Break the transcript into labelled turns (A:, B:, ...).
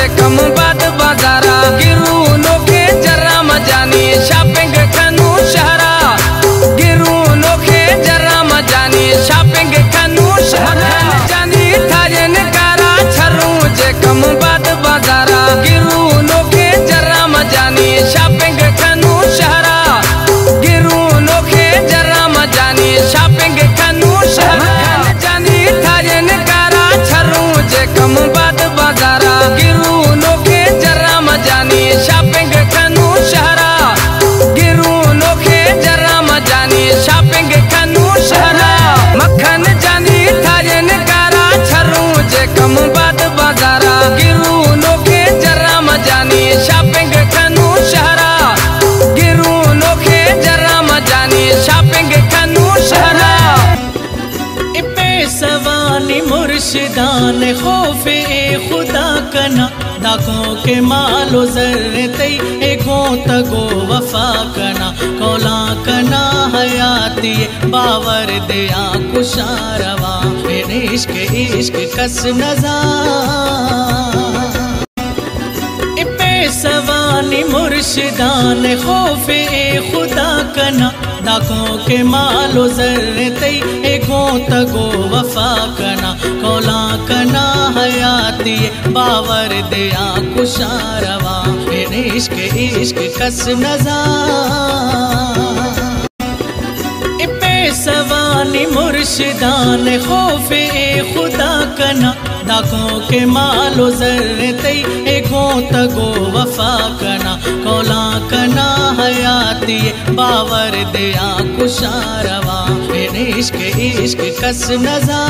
A: जे कम बाद बाजारा गिरू नोखे जरा मजानी शॉपिंग खनू शहरा गिरू नोखे जरा मजानी शॉपिंग खनू शहरा जानी थाजन कारा छरू जे कम बाद बाजारा गिरू नोखे जरा मजानी शॉपिंग खनू शहरा गिरू नोखे जरा मजानी शॉपिंग खनू शहरा जानी थाजन कारा छरू जे कम बाद बाजारा गिरू नोखे जरा मजानी शॉपिंग खनू शहरा गिरू नोखे जरा मजानी शॉपिंग खनू शहरा मक्खन जानी थाजन कारा छरू जे कम बाद बाजारा गिरू नोखे जरा मजानी शॉपिंग खनू शहरा गिरू नोखे जरा मजानी शॉपिंग खनू शहरा
B: सवानी मुर्शिदान खौफे खुदा कना दाखों के मालो जर्रते एगो तगो वफा कना कौला कना हयाती बावर दिया कुशारवा इश्क इश्क कस नजा सवानी मुर्शिदान खौफे खुदा कना दाखों के मालो जर्रते एगो तगो वफा कना कौला कना हयाती बावर दिया कुशारवा इश्क इश्क कस नजा सवानी मुर्शिदान खौफे खुदा कना दाखों के मालो जर्रते एगो तगो वफा कना कौला कना हयाती बावर दिया कुशारवा इश्क इश्क कस नजा।